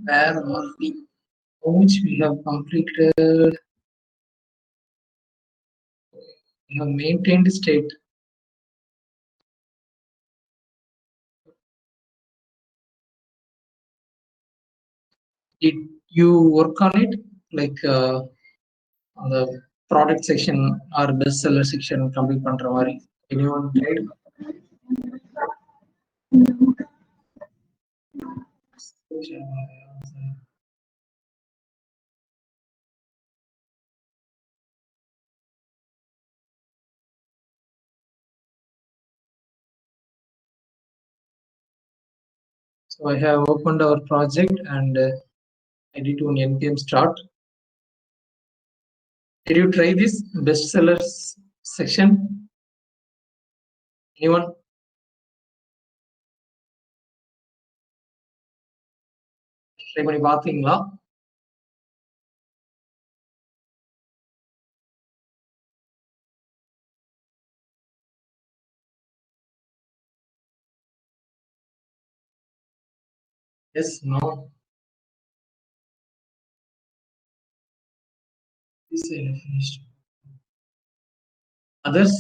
Where are we? Which we have completed. We have maintained state. Did you work on it? Like on the product section or bestseller section complete பண்ற மாதிரி anyone tried? So I have opened our project and I did one npm start. Did you try this bestsellers section? Anyone? Try பண்ணி பார்த்தீங்களா? Yes, no. This I have finished. Others?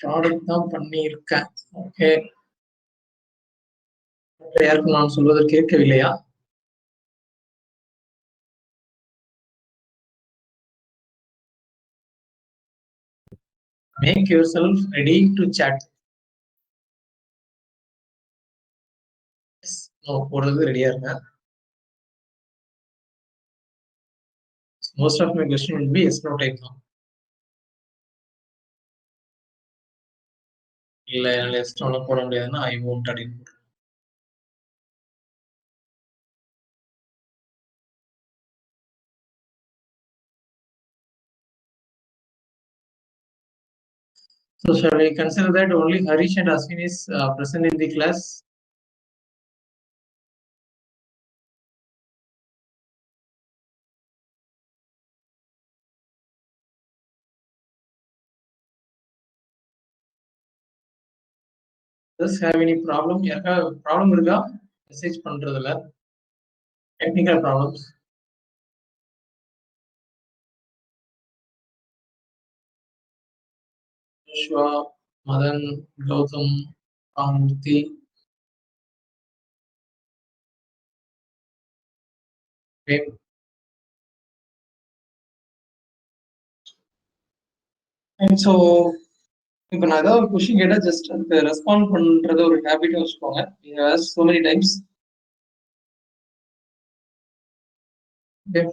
Product தான் பண்ணியிருக்கேன். Okay, யாருக்கும் நான் சொல்வது கேட்கவில்லையா? Make yourself ready to chat. Yes, no, போடுறது ரெடியா இருங்க. Most of my question will be yes no type now. இல்ல என்னால yes no போட முடியாதுன்னா I won't அப்படின்னு போடுறேன். So shall we consider that only Harish and Ashwin is present in the class? Does have any problem? யாருக்கா problem இருக்கா message பண்றதுல? Technical problems? Joshua, Madan, Gautam, Ramurthy. Okay. And so இப்போ நான் ஏதாவது ஒரு question கேட்டா ஜஸ்ட் அதுக்கு respond பண்றத ஒரு ஹேபிட்டா வச்சுக்கோங்க. நீங்க so many times. Okay.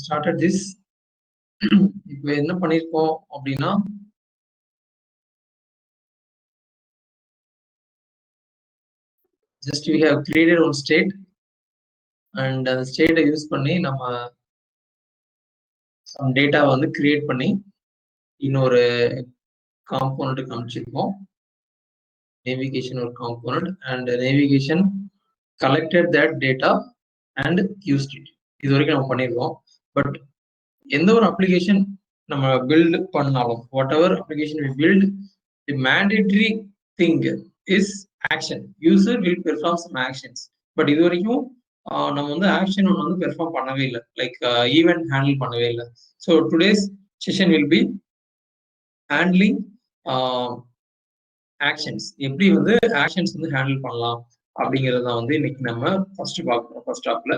Started this. இப்போ என்ன பண்ணிருக்கோம் அப்படின்னா just we have created one state and அந்த ஸ்டேட்டை யூஸ் பண்ணி நம்ம some data வந்து கிரியேட் பண்ணி இன்னொரு காம்போனன்ட் காமிச்சிருக்கோம். நேவிகேஷன் ஒரு component and navigation collected that data and used it. இது வரைக்கும் நம்ம பண்ணிருக்கோம். பட் எந்த ஒரு அப்ளிகேஷன் நம்ம பில்ட் பண்ணாலும் what ever application we build, the mandatory thing is action. User will perform some actions. But இது வரைக்கும் நம்ம வந்து ஆக்ஷன் ஒன்று வந்து பெர்ஃபார்ம் பண்ணவே இல்லை, லைக் ஈவெண்ட் ஹேண்டில் பண்ணவே இல்லை. So today's session will be handling actions. எப்படி வந்து ஆக்ஷன்ஸ் வந்து ஹேண்டில் பண்ணலாம் அப்படிங்கிறத வந்து இன்னைக்கு நம்ம ஃபர்ஸ்ட் பார்க்கணும் ஃபர்ஸ்ட் ஹாஃப்ல.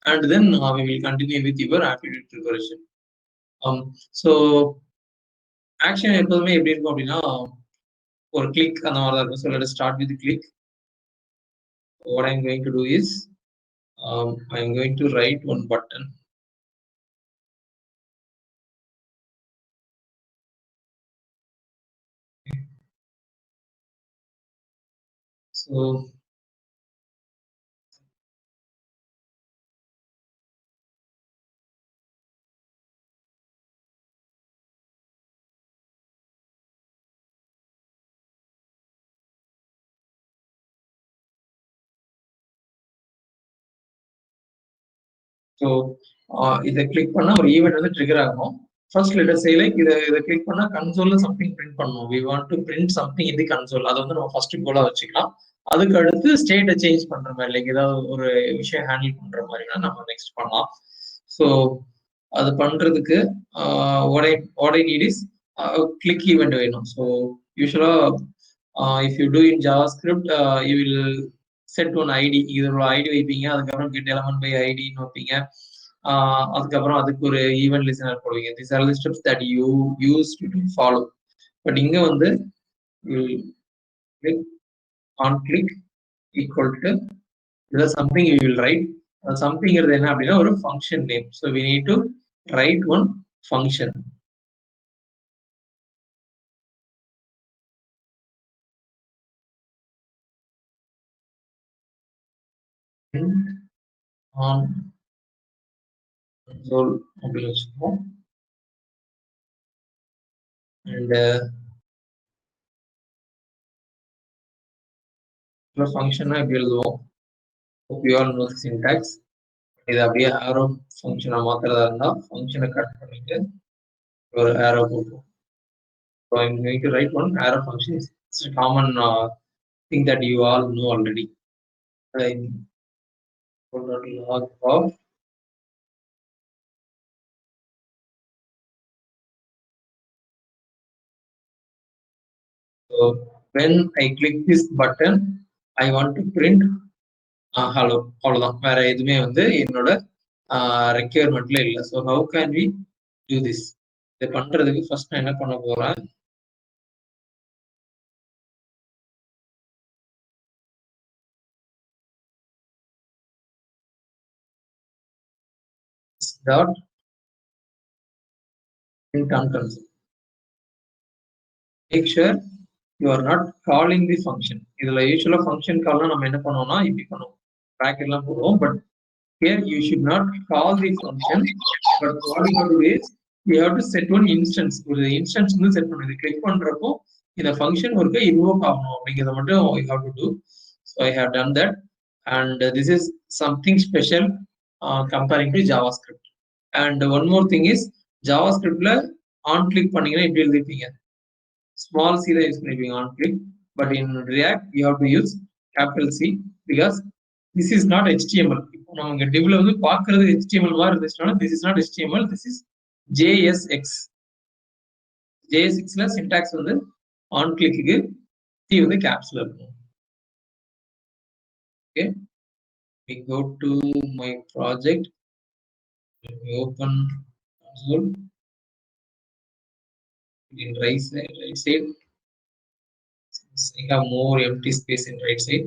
And then we will continue with your aptitude preparation. So action எப்போதுமே எப்படி இருக்கும் அப்படின்னா ஒரு கிளிக் அந்த மாதிரி தான் இருக்கும். So let start with click. What I'm going to do is I'm going to write one button. So இதை கிளிக் பண்ணா ஒரு ஈவெண்ட் வந்து ட்ரிகர் ஆகும். First let us say like இதை கிளிக் பண்ணா கன்சோல்ல சம்திங் பிரிண்ட் பண்ணணும். We want to print something in the console. அதை வந்து நம்ம ஃபர்ஸ்ட் கோலா வச்சுக்கலாம். அதுக்கு அடுத்து ஸ்டேட்டை சேஞ்ச் பண்ற மாதிரி லைக் ஏதாவது ஒரு விஷயம் ஹேண்டில் பண்ற மாதிரினா நம்ம நெக்ஸ்ட் பண்ணலாம். ஸோ அது பண்றதுக்கு what I need is click event வேணும். ஸோ யூஸ்வலா if you do in JavaScript, you will set one ID. இதோட ஐடி வைப்பீங்க, அதுக்கப்புறம் get element by ID ன்னு வைப்பீங்க, அதுக்கப்புறம் அதுக்கு ஒரு ஈவெண்ட் லிசனர் போடுவீங்க. These are the steps that you use to follow. But இங்க வந்து click on click equal to something you will write. Something என்ன அப்படின்னா ஒரு function name. So we need to write one function. on console அப்படின்னு வச்சுக்கோம். And ஃபங்க்ஷனா எப்படி எழுதுவோம்? Hope you all know the syntax. இது அப்படியே ஆரோ ஃபங்க்ஷனை மாத்துறதா இருந்தா ஃபங்க்ஷனை கட் பண்ணிட்டு ஒரு ஆரோ போட்டுருவோம். So I'm going to write one arrow function. It's a common thing that you all know already. Log of so when I click this button, I want to print hello. அவ்வளவுதான், வேற எதுவுமே வந்து என்னோட ரெக்யர்மெண்ட்ல இல்லை. So how can we do this? இதை பண்றதுக்கு first நான் என்ன பண்ண போறேன், dot print on console. Make sure you are not calling the function. இதுல யூஸ்வலா ஃபங்க்ஷன் கால்னா நம்ம என்ன பண்ணுவோம்னா இப்படி பண்ணுவோம், பிராக்கெட்லாம் போடுவோம். But here you should not call the function, but what you have to do is you have to set one instance. ஒரு instance வந்து செட் பண்ணுது. கிளிக் பண்றப்போ இந்த ஃபங்க்ஷன் ஒர்க்க இன்வோக் ஆகணும் அப்படிங்கிறத மட்டும் you have to do. So I have done that, and this is something special comparing to JavaScript. And one more thing is JavaScriptல ஆன் கிளிக் பண்ணீங்கன்னா எப்படி எழுதிப்பீங்க? ஸ்மால் சி தான் யூஸ் பண்ணிப்பீங்க on click. But in React you have to use capital C because this is not HTML. இப்போ நம்ம டிவ்ல வந்து பார்க்கிறது HTML மாதிரி இருந்துச்சுன்னா this is not HTML, this is JSX. JSXல சின்டாக்ஸ் வந்து ஆன் கிளிக்கு C வந்து கேப்ஸ்ல இருக்கும். Okay, we go to my project. Let me open console. In right side, I have more empty space in right side.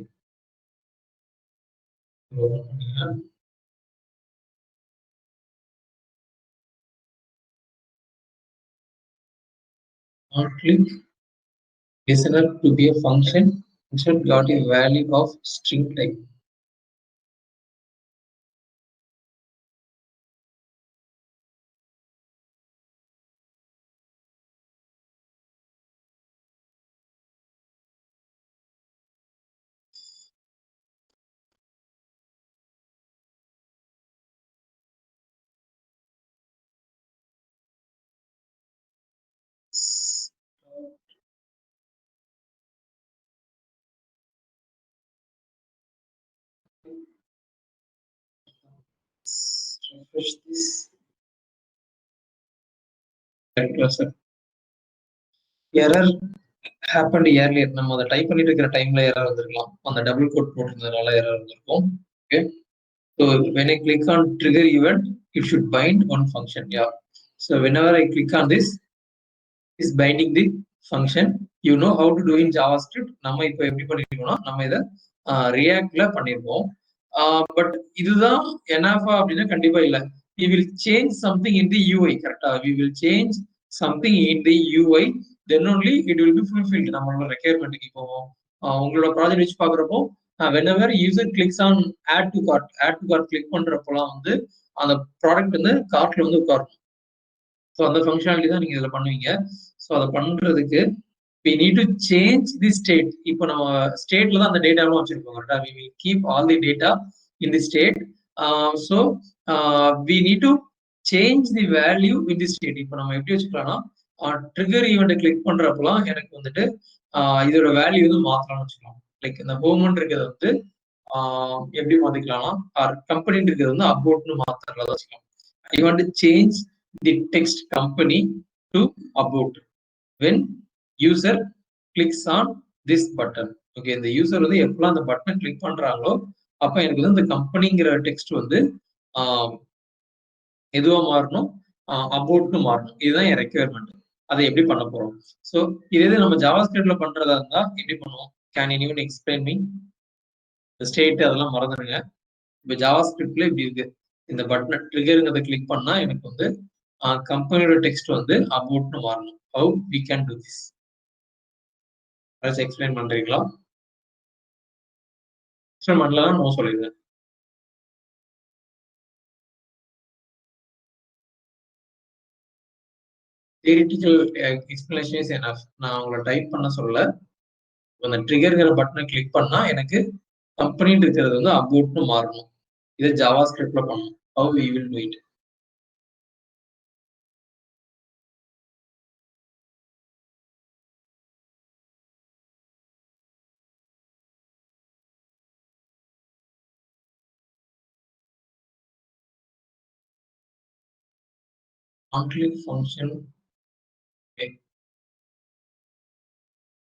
On click listener to be a function, instead got a value of string type. Refresh this. Error happened earlier. நம்ம அதை type பண்ணிட்டு இருக்கிற டைம்ல error வந்திருக்கலாம். அந்த double code போட்டிருந்ததுனால error வந்திருக்கும். Okay, so when I click on trigger event, it should bind one function. Yeah, so whenever I click on this is binding the function. You know how to do in JavaScript. நம்ம இப்போ எப்படி பண்ணிருக்கோம்னா நம்ம இதை Reactல பண்ணிருக்கோம். But இதுதான் என்எஃப்ஆ அப்படின்னா கண்டிப்பா இல்ல. we will change something in the UI. கரெக்டா, we will change something in the UI, then only it will be fulfilled. நம்மளோட ரெக்யர்மெண்ட்டுக்கு இப்போ உங்களோட ப்ராஜெக்ட் வச்சு பாக்குறப்போ whenever user clicks on add to cart click பண்றப்போலாம் வந்து அந்த ப்ராடக்ட் வந்து கார்ட்ல வந்து உட்காரும். ஸோ அந்த ஃபங்க்ஷனாலிட்டி தான் நீங்க இதுல பண்ணுவீங்க. ஸோ அதை பண்றதுக்கு we need to change the state. இப்போ நம்ம ஸ்டேட்ல தான் அந்த டேட்டாவும் வச்சிருக்கோம் கரெக்டா. we will keep all the data in the state. So we need to change the value in the state. இப்போ நம்ம எப்படி வச்சுக்கலாம்னா ட்ரிகர் ஈவெண்ட் கிளிக் பண்றப்பலாம் எனக்கு வந்துட்டு இதோட வேல்யூ வந்து மாத்தலாம்னு வச்சுக்கலாம். லைக் இந்த ஹோம்னு இருக்கிறது வந்து எப்படி மாத்திக்கலாம்னா கம்பெனின்னு இருக்கிறது வந்து அபவுட்னு மாத்திரலாம் வச்சுக்கலாம். I want to change the text company to about when user clicks on this button. Okay, இந்த யூசர் வந்து எப்பெல்லாம் அந்த பட்டனை கிளிக் பண்றாங்களோ அப்ப எனக்கு வந்து இந்த கம்பெனிங்கிற டெக்ஸ்ட் வந்து எதுவா மாறணும், அபவுட்னு மாறணும். இதுதான் என் ரெக்யர்மெண்ட். அதை எப்படி பண்ண போறோம்? ஸோ இதே நம்ம ஜாவா ஸ்கிரிப்ட்ல பண்றதா இருந்தா எப்படி பண்ணுவோம்? Can anyone explain me? State அதெல்லாம் மறந்துடுங்க. இப்போ ஜாவா ஸ்கிரிப்ட்ல இப்படி இருக்கு. இந்த பட்டனை ட்ரிகருங்கிறத கிளிக் பண்ணா எனக்கு வந்து கம்பெனியோட டெக்ஸ்ட் வந்து அபவுட்னு மாறணும். How we can do this? Explain பண்றீங்களா? எக்ஸ்பிளைன் பண்ணலாம், நோ சொல்லிடுங்க. Theoretical explanation is enough. நான் உங்களை டைப் பண்ண சொல்ல. அந்த ட்ரிகர்ங்கிற பட்டனை கிளிக் பண்ணா எனக்கு கம்பெனின்னு இருக்கிறது வந்து அபவுட்னு மாறணும். இதை ஜாவா ஸ்கிரிப்ட்ல பண்ணணும். How we will do it? on-click function. Okay.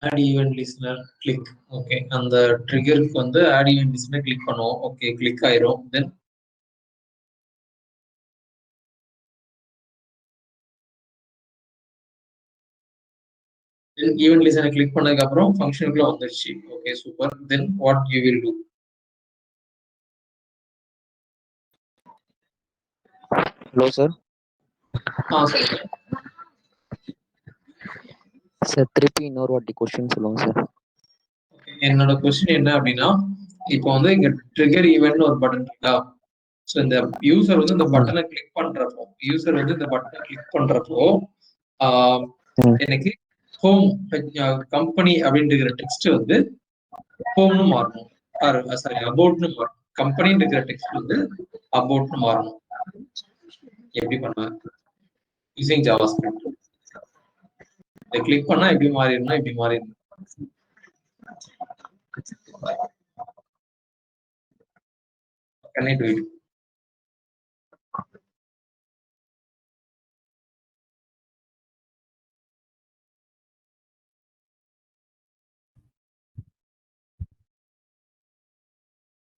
add event listener click. Okay, அந்த ட்ரிகருக்கு வந்து add event listener கிளிக் பண்ணுவோம். ஓகே, கிளிக் ஆயிரும். தென் ஈவென்ட் லிஸ்டனை கிளிக் பண்ணதுக்கு அப்புறம் ஃபங்க்ஷனுக்குள்ள வந்துருச்சு. Okay, super. Then what you will do? Hello sir. சொல்லுங்க சார், திருப்பி இன்னொரு வாட்டி கொஸ்டின் சொல்லுங்க சார். என்னோட கொஸ்டின் என்ன அப்படின்னா, இப்போ வந்து இங்க ட்ரிகர் ஈவென்ட்னு ஒரு பட்டன் இருக்கா? ஸோ இந்த யூசர் வந்து இந்த பட்டனை கிளிக் பண்றப்போ எனக்கு ஹோம் கம்பெனி அப்படின்ற டெக்ஸ்ட் வந்து ஹோம்னு மாறணும். சாரி, அபவுட்னு மாறணும். கம்பெனின்னு இருக்கிற டெக்ஸ்ட் வந்து அபவுட்னு மாறணும். எப்படி பண்ணுவேன்? Using Java script. இதை கிளிக் பண்ணா எப்படி மாறிடணும், இப்படி மாறிடணும். Can I do it?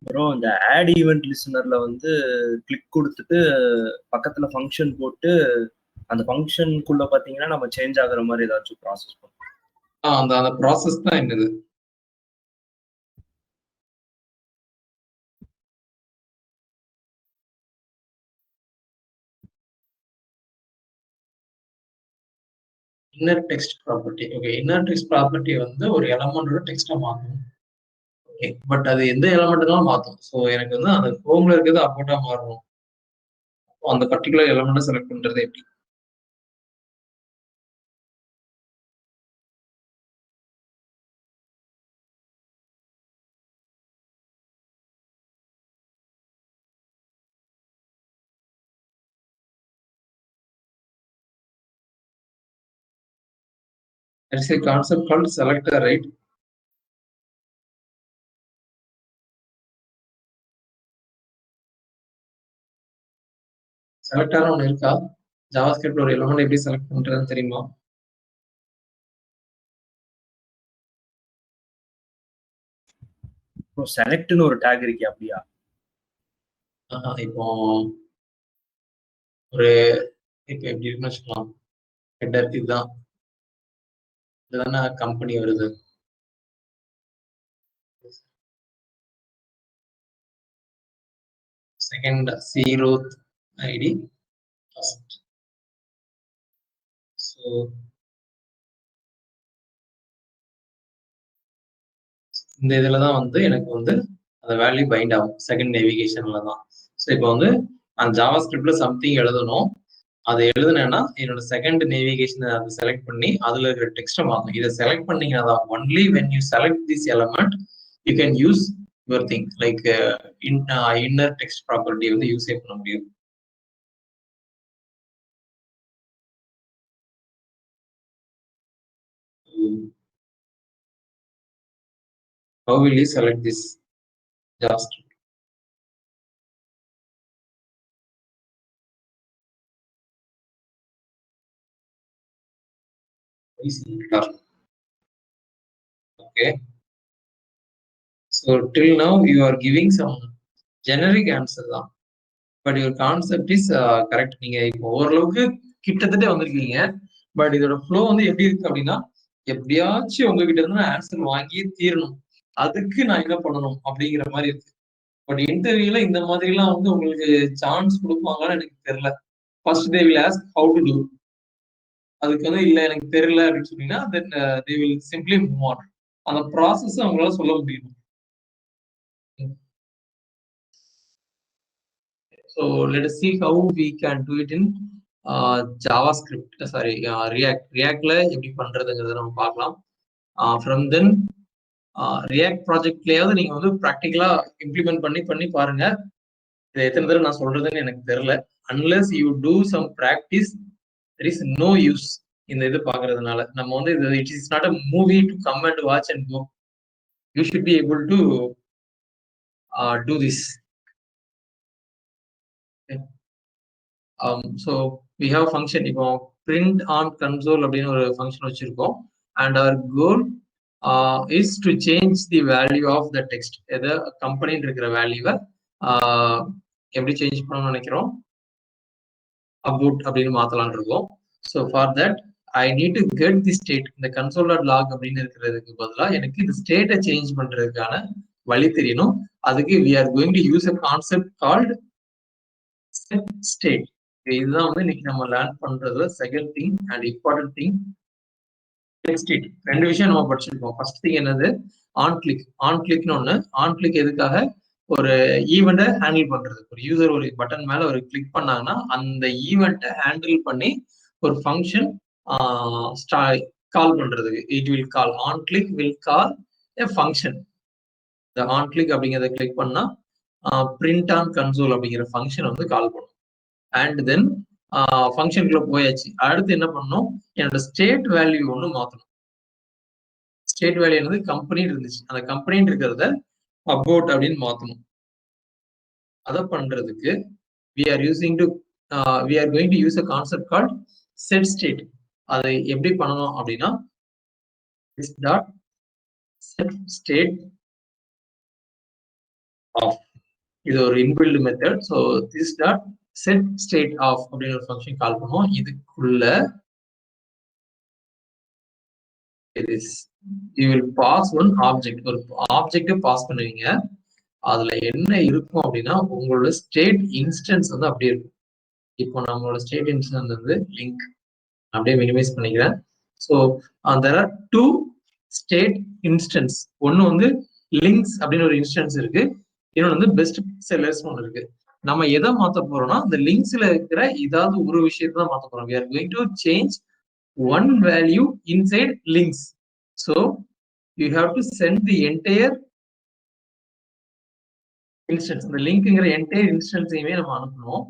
அப்புறம் இந்த ஆட் ஈவெண்ட் லிசனர்ல வந்து கிளிக் கொடுத்துட்டு பக்கத்துல ஃபங்க்ஷன் போட்டு அந்த ஃபங்க்ஷனுக்குள்ள பாத்தீங்கன்னா நம்ம சேஞ்ச் ஆகுற மாதிரி ஏதாச்சும் ப்ராசஸ் பண்ணுவோம். அந்த ப்ராசஸ் தான் என்னது? Inner text property. Okay, inner text property வந்து ஒரு எலமெண்டோட டெக்ஸ்டா மாற்றும். ஓகே, பட் அது எந்த எலமெண்ட் தான் மாற்றும். ஸோ எனக்கு வந்து அந்த ஹோம்ல இருக்கிறது அபவுட்டா மாறணும். அந்த பர்டிகுலர் எலமெண்ட்டை செலக்ட் பண்றது எப்படி? It's a concept called selector, right? Selector ஒன்று இருக்கா? ஜாவா ஸ்கிரிப்ட் ஒரு எலமெண்ட் எப்படி செலக்ட் பண்றதுன்னு தெரியுமா? செலக்ட்னு ஒரு டேக் இருக்கு அப்படியா? இப்போ ஒரு இப்போ எப்படி இருக்குன்னு வச்சுக்கலாம். ஹெட்டர் இதுதான், இதுதானே கம்பெனி வருது. second 0th id first. So இந்த இதுல தான் வந்து எனக்கு வந்து அந்த வேல்யூ பைண்ட் ஆகும் செகண்ட் நேவிகேஷன்ல தான். ஸோ இப்போ வந்து அந்த ஜாவா ஸ்கிரிப்ட்ல சம்திங் எழுதணும், அதை எழுதுனேன்னா என்னோட செகண்ட் நேவிகேஷன் அதை செலக்ட் பண்ணி அதுல இருக்கிற டெக்ஸ்ட்டை மாற்றும். இதை செலக்ட் பண்ணீங்கன்னா தான் only when you select this element you can use your thing like inner text property வந்து யூஸே பண்ண முடியும். How will you select this JavaScript? Okay. So till now you are giving some generic answer தான், but your concept is correct. நீங்க இப்போ ஓரளவுக்கு கிட்டத்தட்ட வந்திருக்கீங்க. பட் இதோட ஃப்ளோ வந்து எப்படி இருக்கு அப்படின்னா, எப்படியாச்சும் உங்ககிட்ட இருந்து ஆன்சர் வாங்கி தீரணும், அதுக்கு நான் என்ன பண்ணணும் அப்படிங்கிற மாதிரி இருக்கு. பட் இன்டர்வியூல இந்த மாதிரி எல்லாம் வந்து உங்களுக்கு சான்ஸ் கொடுப்பாங்கன்னு எனக்கு தெரியல. First they will ask how to do, அதுக்கு வந்து இல்ல எனக்கு தெரியல அப்படின்னு சொன்னீங்கன்னா then they will simply move on. அந்த ப்ராசஸ் அவங்களால சொல்ல முடியும். So let us see how we can do it in JavaScript, sorry Reactல எப்படி பண்றதுங்கிறத நம்ம பார்க்கலாம். From then React ப்ராஜெக்ட்லயாவது நீங்க வந்து ப்ராக்டிக்கலா இம்ப்ளிமெண்ட் பண்ணி பாருங்க. இதை எத்தனை தடவை நான் சொல்றதுன்னு எனக்கு தெரியல. unless you do some practice there is no use இந்த இது பாக்குறதுனால. நம்ம வந்து it is not a movie to come and watch and go. You should be able to do this. Okay. So we have function இப்போ print on console அப்படின்னு ஒரு function வச்சிருக்கோம். and our goal is to change the value of the text. எதை company இருக்கிற வேல்யூவை எப்படி change பண்ணணும்னு நினைக்கிறோம், about அப்படின்னு மாத்தலாம்னு இருக்கோம். so for that I need to get the state. இந்த console.log அப்படின்னு இருக்கிறதுக்கு பதிலா எனக்கு இந்த ஸ்டேட்டை சேஞ்ச் பண்றதுக்கான வழி தெரியணும். அதுக்கு we are going to use a concept called set state. இதுதான் வந்து இன்னைக்கு நம்ம லேர்ன் பண்றதுல second thing and important thing. set state ரெண்டு விஷயம் நம்ம படிச்சிருக்கோம். ஃபர்ஸ்ட் திங் என்னது, ஆன் கிளிக். ஆன் கிளிக்னு ஒண்ணு. ஆன் கிளிக் எதுக்காக, ஒரு ஈவெண்ட்டை ஹேண்டில் பண்றது. ஒரு யூசர் ஒரு பட்டன் மேல ஒரு கிளிக் பண்ணாங்கன்னா அந்த ஈவெண்ட்டை ஹேண்டில் பண்ணி ஒரு ஃபங்க்ஷன் கால் பண்றதுக்கு it will call. On click will call a function. இந்த ஆன் கிளிக் அப்படிங்கிறத கிளிக் பண்ணா பிரிண்ட் ஆன் கன்சோல் அப்படிங்கிற ஃபங்க்ஷன் வந்து கால் பண்ணும். அண்ட் தென் ஃபங்க்ஷனுக்குள்ள போயாச்சு. அடுத்து என்ன பண்ணணும், என்னோட ஸ்டேட் வேல்யூ ஒன்று மாற்றணும். ஸ்டேட் வேல்யூ என்னது, கம்பெனி இருந்துச்சு, அந்த கம்பெனி இருக்கிறத அபவுட் அப்படின்னு மாற்றணும். அதை பண்றதுக்கு we are going to use a concept called set state. அதை எப்படி பண்ணணும் அப்படின்னா this dot set state of, இது ஒரு inbuilt method. So this dot set state of அப்படின்னு ஒரு ஃபங்க்ஷன் கால் பண்ணுவோம். இதுக்குள்ள you will pass one object. ஒரு ஆப்ஜெக்ட் பாஸ் பண்ணுவீங்க. அதுல என்ன இருக்கும் அப்படின்னா உங்களோட ஸ்டேட் இன்ஸ்டன்ஸ் வந்து அப்படியே இருக்கும். இப்போ நம்மளோட ஸ்டேட் இன்ஸ்டன்ஸ் வந்து லிங்க், அப்படியே மினிமைஸ் பண்ணிக்கிறேன். So there are two state instance. ஒன்னு வந்து லிங்க்ஸ் அப்படின்னு ஒரு இன்ஸ்டன்ஸ் இருக்கு, இன்னொன்று வந்து பெஸ்ட் செல்லர்ஸ் ஒன்று இருக்கு. நம்ம எதை மாற்ற போறோம்னா இந்த லிங்க்ஸ்ல இருக்கிற ஏதாவது ஒரு விஷயத்தை தான் மாற்ற போறோம். we are going to change one value inside links. So you have to send the entire instance. இந்த லிங்க்ங்கிற என்டையர் இன்ஸ்டன்ஸையுமே நம்ம அனுப்பணும்.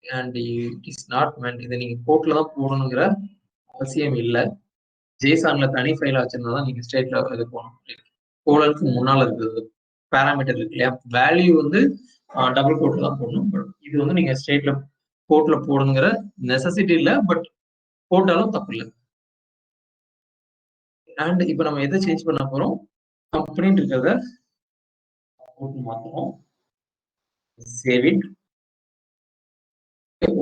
அண்ட் இட் இஸ் நாட் மென்ட், இதை நீங்க கோட்ல தான் போடணுங்கிற அவசியம் இல்லை. ஜேசான்ல தனி ஃபைல வச்சிருந்தா தான் நீங்க ஸ்டேட்ல இது போகணும். கோலனுக்கு முன்னால இருக்குது பேராமீட்டர் இருக்கு இல்லையா, வேல்யூ வந்து டபுள் கோட்ல தான் போடணும். பட் இது வந்து நீங்க ஸ்டேட்ல கோட்ல போடணுங்கிற நெசசிட்டி இல்லை, பட் போட்டாலும் தப்பு இல்லை. அண்ட் இப்போ நம்ம எதை சேஞ்ச் பண்ண போறோம், கம்பெனி இருக்கிறத மாற்றணும். Save it.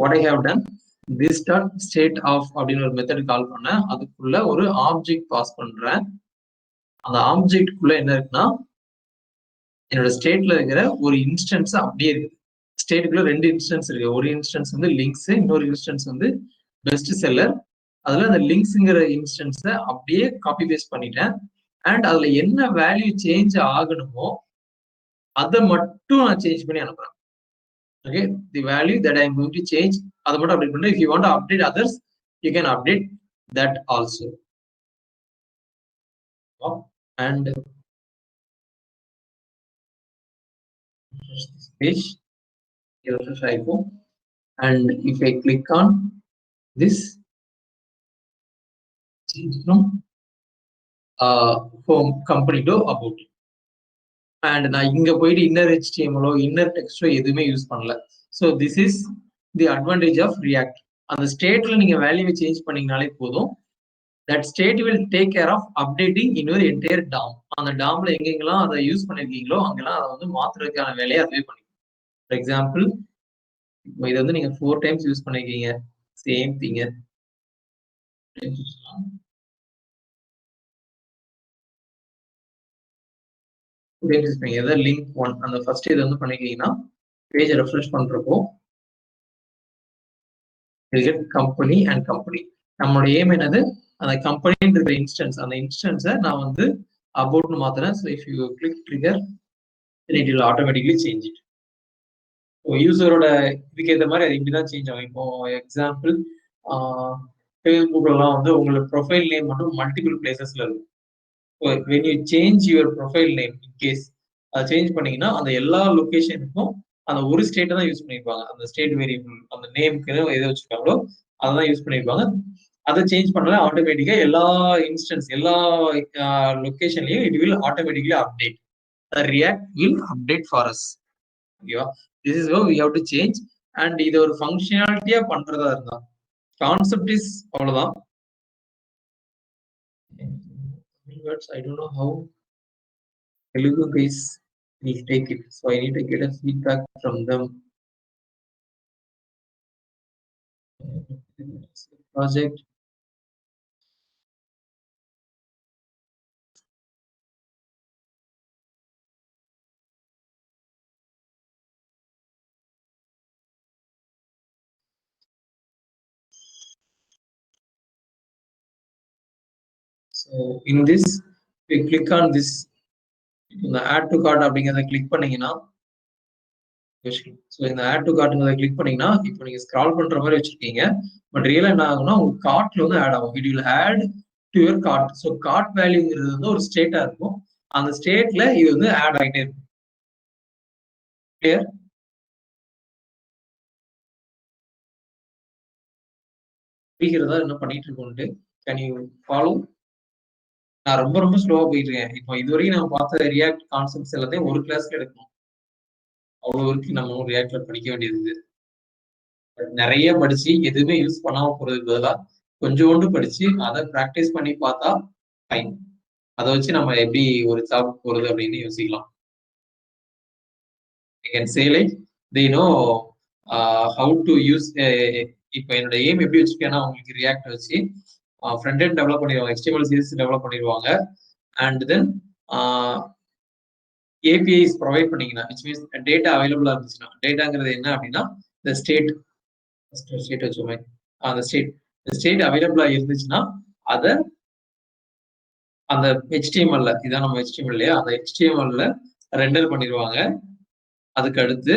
what I have done, this dot state of அப்படின்னு ஒரு மெத்தட் கால் பண்ணேன். அதுக்குள்ள ஒரு ஆப்ஜெக்ட் பாஸ் பண்றேன். அந்த ஆப்ஜெக்ட்குள்ள என்ன இருக்குன்னா என்னோட ஸ்டேட்ல இருக்கிற ஒரு இன்ஸ்டன்ஸ் அப்படியே இருக்கு. ஸ்டேட்டுக்குள்ள 2 இன்ஸ்டன்ஸ் இருக்கு. ஒரு இன்ஸ்டன்ஸ் வந்து லிங்க்ஸ், இன்னொரு இன்ஸ்டன்ஸ் வந்து பெஸ்ட் செல்லர். அதுல அந்த லிங்க்ஸ்ங்கிற இன்ஸ்டன்ஸை அப்படியே காப்பி பேஸ்ட் பண்ணிட்டேன். அண்ட் அதுல என்ன வேல்யூ சேஞ்ச் ஆகணுமோ அதை மட்டும் நான் சேஞ்ச் பண்ணி அனுப்புறேன். Okay, the value that I am going to change அதை மட்டும் அப்டேட் பண்ணுறேன். If you want to update others you can update that also. And this page, refresh icon, and if I click on this, change from home company to about it. And நான் இங்க போயிட்டு inner HTML inner டெக்ஸ்டோ எதுவுமே use பண்ணல. So this is the advantage of React. அந்த ஸ்டேட்ல நீங்க வேல்யூவை change பண்ணீங்கனாலே போதும். That state will take care of updating இன்னொரு என்டையர் டாம். அந்த டாம்ல எங்கெங்கெல்லாம் அதை யூஸ் பண்ணிருக்கீங்களோ அங்கெல்லாம் அதை வந்து மாத்துறதுக்கான வேலையை அதுவே பண்ணிக்கும். ஃபார் எக்ஸாம்பிள் இதை வந்து நீங்க 4 டைம்ஸ் யூஸ் பண்ணிருக்கீங்க, சேம் திங் லிங்க் 1 அந்த ஃபர்ஸ்ட் இது வந்து பண்ணிருக்கீங்கன்னா பேஜ் ரெஃப்ரெஷ் பண்றப்போ கம்பெனி அண்ட் கம்பெனி. நம்மளோட ஏம் என்னது, அந்த கம்பெனின்ற இன்ஸ்டன்ஸ், அந்த இன்ஸ்டன்ஸை நான் வந்து அபவுட்னு மாத்துறேன். So if you click trigger it will automatically change it. யூசரோட இதுக்கு ஏற்ற மாதிரி அது இப்படிதான் சேஞ்ச் ஆகும். இப்போ எக்ஸாம்பிள் ஃபேஸ்புக்லாம் வந்து உங்களோட ப்ரொஃபைல் நேம் மட்டும் மல்டிபிள் பிளேசஸ்ல இருக்கும். When you change your profile name in case அதை சேஞ்ச் பண்ணீங்கன்னா அந்த எல்லா லொக்கேஷனுக்கும் அந்த ஒரு ஸ்டேட்டை தான் யூஸ் பண்ணிருப்பாங்க. அந்த ஸ்டேட் வேரியபிள் அந்த நேமுக்கு எதை வச்சிருக்காங்களோ அதை தான் யூஸ் பண்ணிருப்பாங்க. அதை சேஞ்ச் பண்ணல ஆட்டோமேட்டிக்கா எல்லா இன்ஸ்டன்ஸ் எல்லா லொக்கேஷன்லயும் it will automatically update. React will update for us. ஓகேவா, this is how we have to change. And இது ஒரு ஃபங்க்ஷனாலிட்டியா பண்றதா இருந்தா கான்செப்ட் இஸ் அவ்வளவுதான். Words, I don't know how Telugu guys will take it, so I need to get a feedback from them. Project. So in this we click on this, இந்த add to cart அப்படிங்கறத click பண்ணீங்கன்னா, so இந்த add to cartங்கிறத click பண்ணீங்கன்னா இப்போ நீங்க scroll பண்ற மாதிரி வச்சிருக்கீங்க. பட் ரியலா என்ன ஆகும்னா உங்க கார்ட்ல வந்து ஆட் ஆகும். It will add to your cart. So cart வேல்யூங்கிறது வந்து ஒரு ஸ்டேட்டா இருக்கும். அந்த ஸ்டேட்ல இது வந்து ஆட் ஆகிட்டே இருக்கும். கிளியர்? புரிகிறதா என்ன பண்ணிட்டு இருக்கோம்ட்டு? Can you follow? நான் ரொம்ப ரொம்ப ஸ்லோவா போயிட்டு இருக்கேன். இப்போ இதுவரைக்கும் நம்ம பார்த்த ரியாக்ட் கான்செப்ட்ஸ் எல்லாத்தையும் ஒரு கிளாஸ்ல எடுக்கணும். அவ்வளவு வரைக்கும் நம்ம ரியாக்ட்ல படிக்க வேண்டியது. நிறைய படிச்சு எதுவுமே யூஸ் பண்ணாம போறதுக்கு பதிலா கொஞ்சோண்டு படிச்சு அதை ப்ராக்டிஸ் பண்ணி பார்த்தா ஃபைன். அதை வச்சு நம்ம எப்படி ஒரு ஜாப் போறது அப்படின்னு யோசிக்கலாம். I can say like they know how to use. இப்போ என்னோட எய்ம் எப்படி வச்சுக்கேன்னா உங்களுக்கு ரியாக்ட் வச்சு ஃப்ரண்ட் எண்ட் டெவலப் பண்ணிடுவாங்க, HTML CSS டெவலப் பண்ணிடுவாங்க. அண்ட் தென் ஏபிஐஸ் ப்ரொவைட் பண்ணீங்கன்னா விச் மீன்ஸ் டேட்டா அவைலபிளா இருந்துச்சுன்னா, டேட்டாங்கிறது என்ன அப்படின்னா இந்த ஸ்டேட் வச்சுக்கோங்க, அந்த ஸ்டேட் அவைலபிளா இருந்துச்சுன்னா அதை அந்த HTML இதான் நம்ம HTML இல்லையா, அந்த HTML ரெண்டர் பண்ணிடுவாங்க. அதுக்கு அடுத்து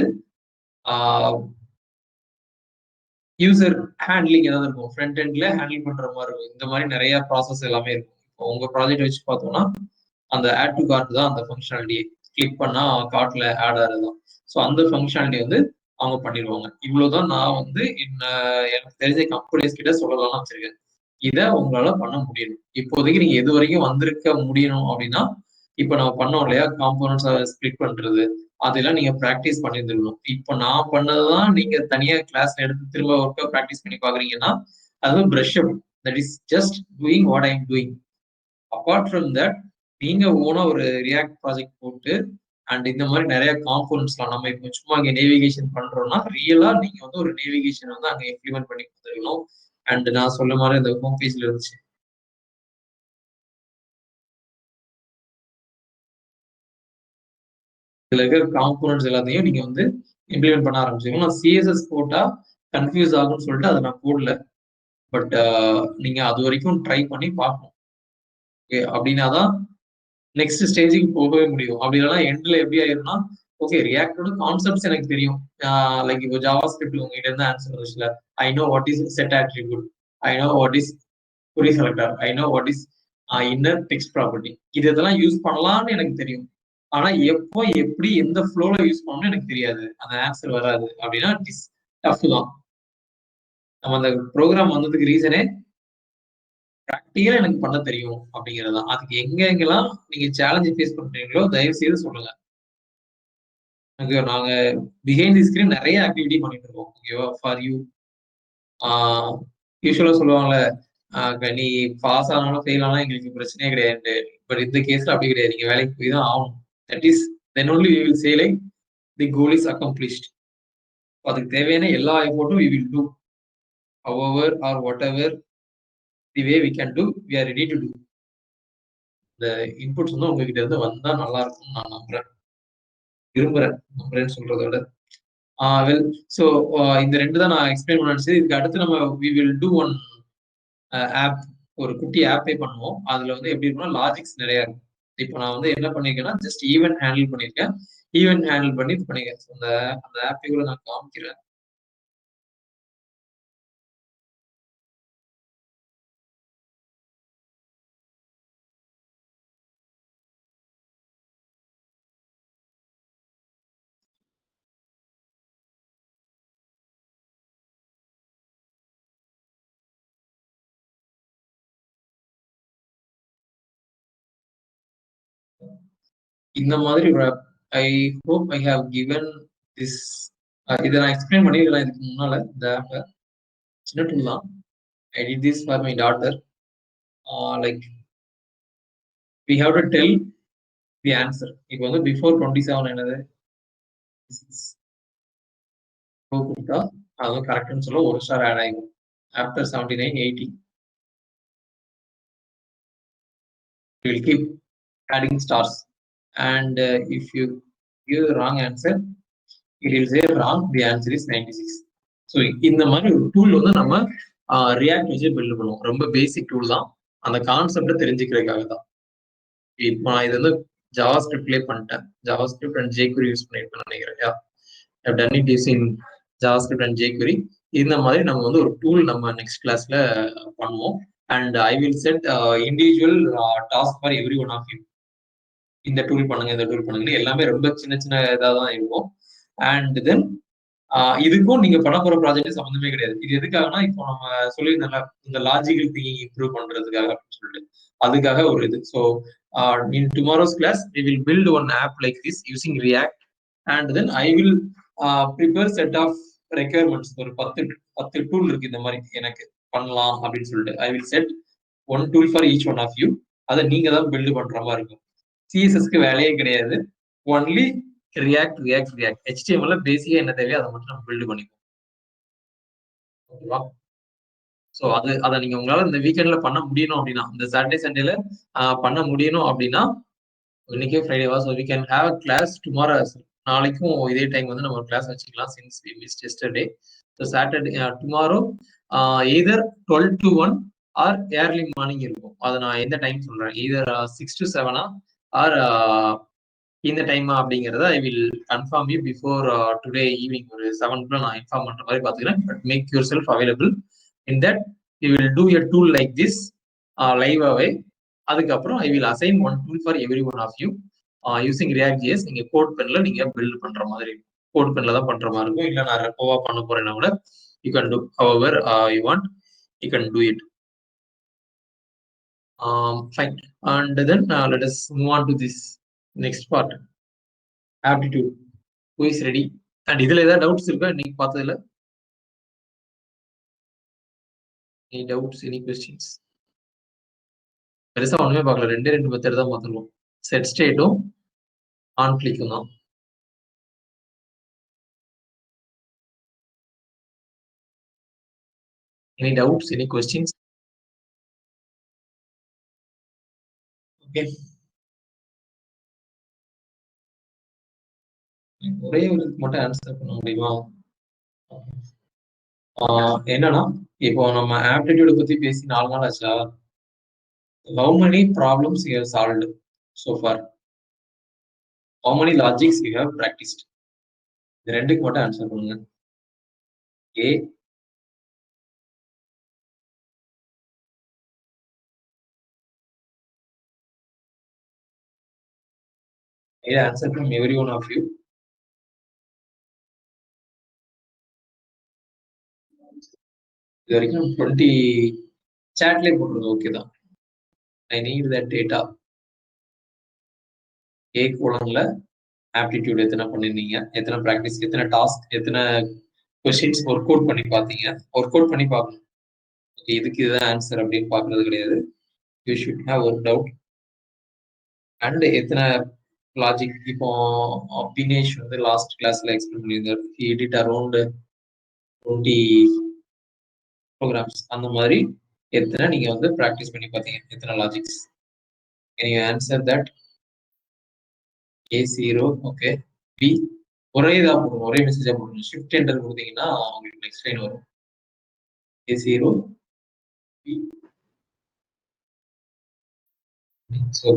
யூசர் ஹேண்ட்லிங் ஏதாவது இருக்கும், ஃப்ரண்ட் எண்ட்ல ஹேண்டில் பண்ற மாதிரி இருக்கும். இந்த மாதிரி நிறைய ப்ராசஸ் எல்லாமே இருக்கும். இப்போ உங்க ப்ராஜெக்ட் வச்சு பார்த்தோம்னா அந்த ஆட் டு கார்ட் தான் அந்த ஃபங்க்ஷனாலிட்டி. கிளிக் பண்ணா கார்ட்ல ஆட் ஆகுதுதான். ஸோ அந்த ஃபங்க்ஷனாலிட்டி வந்து அவங்க பண்ணிடுவாங்க. இவ்வளவுதான் நான் வந்து எனக்கு தெரிஞ்ச கம்பெனிஸ் கிட்ட சொல்லலாம்னு வச்சிருக்கேன். இதை உங்களால பண்ண முடியணும். இப்போதைக்கு நீங்க எது வரைக்கும் வந்திருக்க முடியணும் அப்படின்னா, இப்போ நம்ம பண்ணோம் இல்லையா காம்போனன்ட்ஸை ஸ்பிளிட் பண்றது, அதெல்லாம் நீங்க ப்ராக்டிஸ் பண்ணிருந்துருக்கணும். இப்போ நான் பண்ணதுதான் நீங்க தனியா கிளாஸ்ல எடுத்து திரும்ப ஒர்க்கை ப்ராக்டிஸ் பண்ணி பாக்குறீங்கன்னா அது brush up. That is just doing what I am doing. Apart from that நீங்க ஓனா ஒரு ரியாக்ட் ப்ராஜெக்ட் போட்டு அண்ட் இந்த மாதிரி நிறைய காம்போனன்ட்ஸ்லாம் நம்ம இப்போ சும்மா அங்கே நேவிகேஷன் பண்றோம்னா ரியலா நீங்க வந்து ஒரு நேவிகேஷன் வந்து அங்கே இம்ப்ளிமெண்ட் பண்ணி கொடுத்துருக்கணும். அண்ட் நான் சொல்ல மாதிரி இந்த ஹோம் பேஜ்ல இருந்துச்சு இதுல இருக்கிற காம்போனன்ட்ஸ் எல்லாத்தையும் நீங்க வந்து இம்ப்ளிமெண்ட் பண்ண ஆரம்பிச்சிருக்கோம். நான் சிஎஸ்எஸ் போட்டா கன்ஃபியூஸ் ஆகும்னு சொல்லிட்டு அதை நான் போடல. பட் நீங்க அது வரைக்கும் ட்ரை பண்ணி பார்க்கணும். ஓகே, அப்படின்னா தான் நெக்ஸ்ட் ஸ்டேஜுக்கு போகவே முடியும். அப்படி இல்லைன்னா எண்ட்ல எப்படி ஆயிரும்னா, ஓகே ரியாக்டோட கான்செப்ட்ஸ் எனக்கு தெரியும். லைக் இப்போ ஜாவா ஸ்கிரிப்ட் உங்ககிட்ட இருந்து ஆன்சர் வந்துச்சுல, I know what is set attribute, I know what is query selector, I know what is inner text property. இதெல்லாம் யூஸ் பண்ணலாம்னு எனக்கு தெரியும். ஆனா எப்போ எப்படி எந்த ஃப்ளோல யூஸ் பண்ணணும்னு எனக்கு தெரியாது, அந்த ஆன்சர் வராது அப்படின்னா டஃப் தான். நம்ம அந்த ப்ரோக்ராம் வந்ததுக்கு ரீசனே ப்ராக்டிக்கலா எனக்கு பண்ண தெரியும் அப்படிங்கிறது தான். அதுக்கு எங்கெங்கெல்லாம் நீங்க சேலஞ்சு ஃபேஸ் பண்றீங்களோ தயவு செய்து சொல்லுங்க. ஓகே, நாங்க பிஹைண்ட் தி ஸ்கிரீன் நிறைய ஆக்டிவிட்டி பண்ணிட்டு இருக்கோம். ஓகேவா, ஃபார் யூ. யூஸ்வலா சொல்லுவாங்கல்ல, நீ பாஸ் ஆனாலும் ஃபெயில் ஆனாலும் எங்களுக்கு பிரச்சனையே கிடையாது. பட் இந்த கேஸ்ல அப்படி கிடையாது. நீங்க வேலைக்கு போய் தான் ஆகணும். That is then only we will say like the goal is accomplished. அதுக்கு தேவையான எல்லா எஃபோர்ட்டும் we will do however or whatever the way we can do, we are ready to do. இந்த இன்புட்ஸ் வந்து உங்ககிட்ட இருந்து வந்தா நல்லா இருக்கும்னு நான் நம்புறேன், நம்புறேன்னு சொல்றத விட வெல். ஸோ இந்த ரெண்டு தான் நான் எக்ஸ்பிளைன் பண்ண நினைச்சது. இதுக்கு அடுத்து நம்ம we will do one app, ஒரு குட்டி ஆப்பே பண்ணுவோம். அதுல வந்து எப்படி இருக்குன்னா லாஜிக்ஸ் நிறைய இருக்கும். இப்போ நான் வந்து என்ன பண்ணிருக்கேன்னா ஜஸ்ட் ஈவென்ட் ஹேண்டில் பண்ணிருக்கேன். ஈவென்ட் ஹேண்டில் பண்ணி இது பண்ணிருக்கேன். அந்த ஆப்பை கூட நான் காமிக்கிறேன். இந்த மாதிரி ஒரு app, I hope I have given this. இதை நான் எக்ஸ்பிளைன் பண்ணிருக்கலாம் இதுக்கு முன்னால. இந்த ஆப்பை சின்ன டூல் தான். I did this for my daughter. Like we have to tell the answer. இப்போ வந்து before 27 என்னது கொடுத்தா அதுவும் கரெக்ட்னு சொல்ல ஒரு ஸ்டார் ஆட் ஆகும். After 79 80 we will keep adding stars, and if you give the wrong answer it will say wrong, the answer is 96. So இந்த மாதிரி ஒரு டூல் வந்து நம்ம ரியாக்ட் வச்சு பில்ட் பண்ணுவோம். ரொம்ப பேசிக் டூல் தான், அந்த கான்செப்டை தெரிஞ்சுக்கிறதுக்காக தான். இப்போ நான் இது வந்து ஜாவா ஸ்கிரிப்ட்லேயே பண்ணிட்டேன். JavaScript and jQuery use பண்ணிருப்பேன் நினைக்கிறேன். I've done it using JavaScript and jQuery. இந்த மாதிரி நம்ம வந்து ஒரு டூல் நம்ம நெக்ஸ்ட் கிளாஸ்ல பண்ணுவோம். And I will set individual task for every one of you. இந்த டூல் பண்ணுங்க, இந்த டூல் பண்ணுங்க, எல்லாமே ரொம்ப சின்ன சின்ன இதாக தான் இருக்கும். அண்ட் தென் இதுக்கும் நீங்க பண்ண போற ப்ராஜெக்ட் சம்மந்தமே கிடையாது. இது எதுக்காகனா இப்போ நம்ம சொல்லியிருந்தோம்ல இந்த லாஜிக்கல் திங்கிங் இம்ப்ரூவ் பண்றதுக்காக அப்படின்னு சொல்லிட்டு அதுக்காக ஒரு இது. So in tomorrow's class we will build one app like this using React, and then I will prepare set of requirements. ஒரு 10 டூல் இருக்கு இந்த மாதிரி எனக்கு பண்ணலாம் அப்படின்னு சொல்லிட்டு. I will set one tool for each one of you. அதை நீங்க தான் பில்டு பண்ற மாதிரி இருக்கும். சிஎஸ்எஸ்க்கு வேலையே கிடையாது, only react react react. HTML பேசிக்கா என்ன தேவையோ அதை மட்டும் நம்ம பில்டு பண்ணிப்போம். ஓகேவா? ஸோ அதை நீங்க உங்களால இந்த வீக்கெண்ட்ல பண்ண முடியணும் அப்படின்னா, இந்த சாட்டர்டே சண்டேல பண்ண முடியணும் அப்படின்னா, இன்னைக்கே ஃப்ரைடேவா, so we can have a class tomorrow. நாளைக்கும் இதே டைம் வந்து நம்ம கிளாஸ் வச்சுக்கலாம் since we missed yesterday. So Saturday tomorrow either 12 to 1 or early morning இருக்கும். அதை நான் எந்த டைம் சொல்றேன், எய்தர் 6 to 7 ஆர் இந்த டைமா அப்படிங்கிறத I will confirm you before today evening ஒரு 7 நான் இன்ஃபார்ம் பண்ற மாதிரி பாத்துக்கிறேன். But make yourself available. In that you will do a tool like this லைவாவே. அதுக்கப்புறம் I will assign one tool for every one of you using React JS. நீங்க கோட் பென்ல நீங்க பில்ட் பண்ற மாதிரி இருக்கும். கோட் பென்ல தான் பண்ற மாதிரி இருக்கும். இல்லை நான் ரெப்போவா பண்ண போறேன்னா கூட you can do however you want, you can do it. Fine. And then let us move on to this next part, aptitude. Who is ready? And இதுல ஏதாவது டவுட்ஸ் இருக்கா இன்னைக்கு பார்த்ததுல? Any doubts, any questions? பெருசா ஒண்ணுமே பார்க்கல, ரெண்டு method தான் பார்த்துருவோம். செட் ஸ்டேட்டும் ஆன் கிளிக்கும் தான். Any doubts, any questions? Okay. ஒரே ஒரு மட்டும் ஆன்சர் பண்ண முடியுமா? என்னன்னா இப்போ நம்ம ஆப்டிடியூட பத்தி பேசி 4 நாள் ஆச்சா? How many problems you have solved so far? How many logics you have practiced? இது ரெண்டுக்கு மட்டும் ஆன்சர் பண்ணுங்க. A, answer from every one of you. இது வரைக்கும் 20 chatலயே போட்டுருங்க. ஓகே தான். I need that data. A கோலன்ல ஆப்டிடியூட் எத்தனை பண்ணிருந்தீங்க, எத்தனை ப்ராக்டிஸ், எத்தனை டாஸ்க், எத்தனை கொஸ்டின்ஸ் ஒர்க் அவுட் பண்ணி பார்த்தீங்க. ஒர்க் அவுட் பண்ணி பார்க்கணும். இதுக்கு இதுதான் ஆன்சர் அப்படின்னு பார்க்கறது கிடையாது. You should have work out. And எத்தனை லாஜிக் இப்போ பினேஷ் வந்து லாஸ்ட் கிளாஸ்ல எக்ஸ்பிளைன் பண்ணியிருந்தார். He did around 20 programs. அந்த மாதிரி எத்தனை நீங்க வந்து ப்ராக்டிஸ் பண்ணி பார்த்தீங்க, எத்தனை logics. Can you answer that? A0. Okay. B ஒரே இதா போடுங்க, ஒரே மெசேஜா போடுங்க. ஷிஃப்ட் என்டர் கொடுத்தீங்கன்னா உங்களுக்கு நெக்ஸ்ட் லைன் வரும். A0 B. So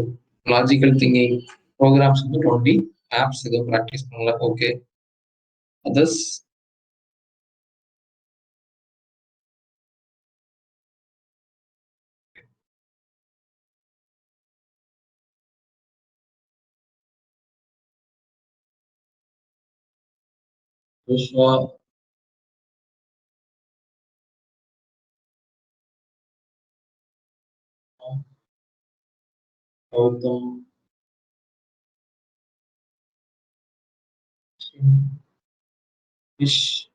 logical thinking programs வந்து 20, ஆப்ஸ் எதுவும் ப்ராக்டிஸ் பண்ணல. Okay. Others? Joshua, Gautam, Fish.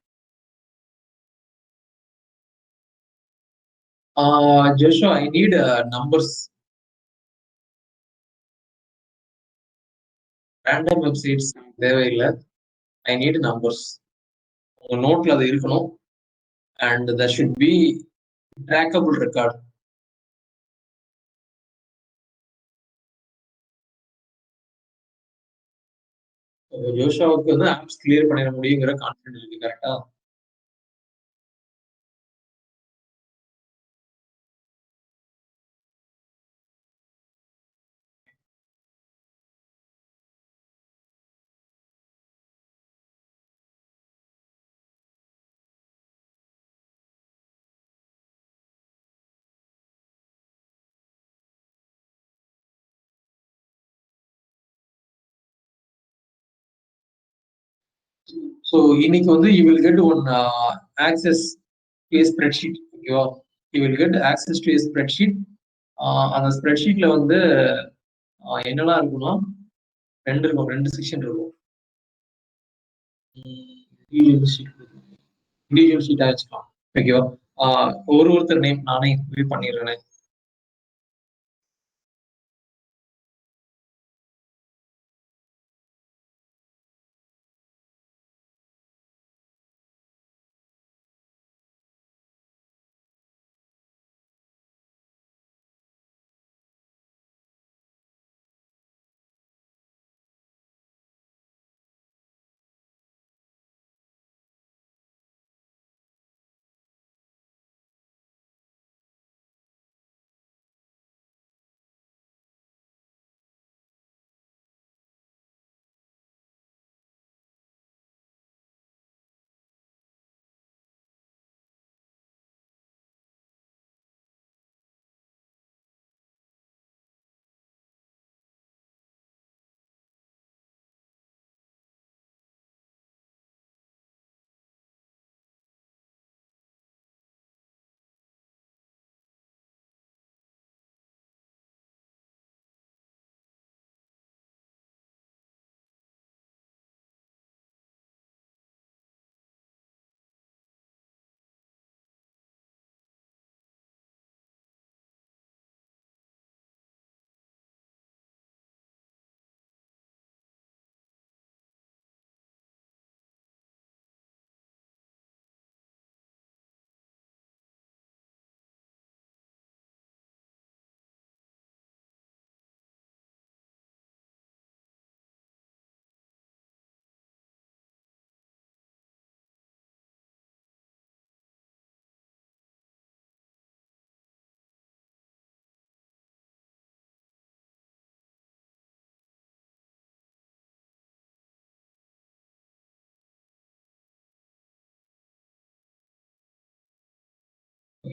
Joshua, I need numbers. Random websites தேவையில்லை. I need numbers. உங்க நோட்ல அது இருக்கணும். And there should be trackable record. ஜோஷாவுக்கு வந்து ஆப்ஸ் கிளியர் பண்ணிட முடியுங்கிற கான்ஃபிடன்ட் இருக்கு. கரெக்டா? So இன்னைக்கு வந்து you will get one access to a spreadsheet. ஓகேவா? You will get access to a spreadsheet. அந்த ஸ்ப்ரெட்ஷீட்ல வந்து என்னெல்லாம் இருக்குன்னா ரெண்டு செக்ஷன் இருக்கும். இண்டிவிஜுவல் ஷீட்டா வச்சுக்கலாம். ஓகேவா? ஒருத்தர் நேம் நானே வியூ பண்ணிடுறேன்.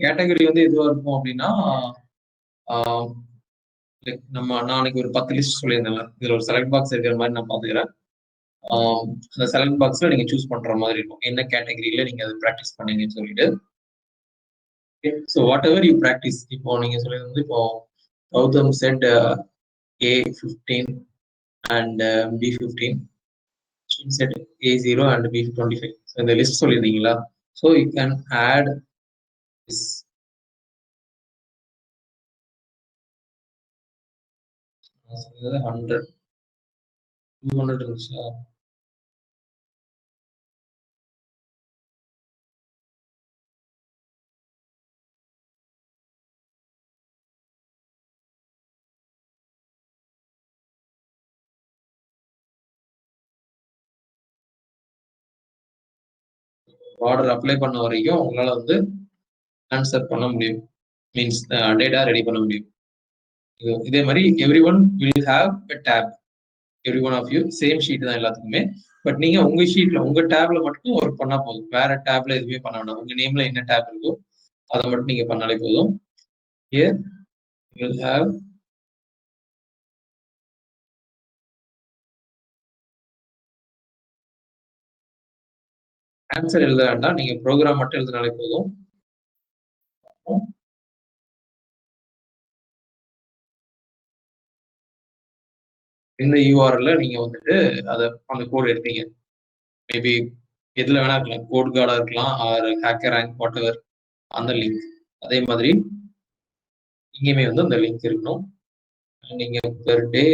கேட்டகரி வந்து எதுவா இருக்கும் அப்படின்னா நம்ம நாளைக்கு ஒரு 10 லிஸ்ட் சொல்லியிருந்தேன். இதுல ஒரு செலக்ட் பாக்ஸ் இருக்கிற மாதிரி நான் பாத்துக்கிறேன். அந்த செலக்ட் பாக்ஸ்ல நீங்க சூஸ் பண்ற மாதிரி இருக்கும், என்ன கேட்டகரியில நீங்க அதை ப்ராக்டிஸ் பண்ணீங்கன்னு சொல்லிட்டு. So whatever you practice, இப்போ நீங்க சொல்லியிருந்தது இப்போ Gautham said A15 and B15, said A0 and B25. So இந்த லிஸ்ட் சொல்லியிருந்தீங்களா? So you can add this. நான் சொன்னது 100 200 இருந்துச்சா? ஆர்டர் அப்ளை பண்ண வரைக்கும் உங்களால வந்து ஆன்சர் பண்ண முடியும், மீன்ஸ் டேட்டா ரெடி பண்ண முடியும். இதே மாதிரி every one will have a tab, every one of you same sheet தான் எல்லாத்துக்குமே. பட் நீங்க உங்க ஷீட்ல உங்க டேப்ல மட்டும் ஒர்க் பண்ணா போதும், வேற டேப்ல எதுவுமே பண்ண வேண்டாம். உங்க நேம்ல என்ன டேப் இருக்கோ அதை மட்டும் நீங்க பண்ணாலே போதும். Here you will have answer எழுத வேண்டாம், நீங்க ப்ரோக்ராம் மட்டும் எழுதினாலே போதும். இந்த யூஆர்எல்ல நீங்க வந்துட்டு அதை அந்த கோட் எடுத்தீங்க, மேபி எதுல வேணா இருக்கலாம், கோட் கார்டா இருக்கலாம் R hacker rank what ever, அந்த லிங்க். அதே மாதிரி இங்கேயுமே வந்து அந்த லிங்க் இருக்கணும். நீங்க பெர் டே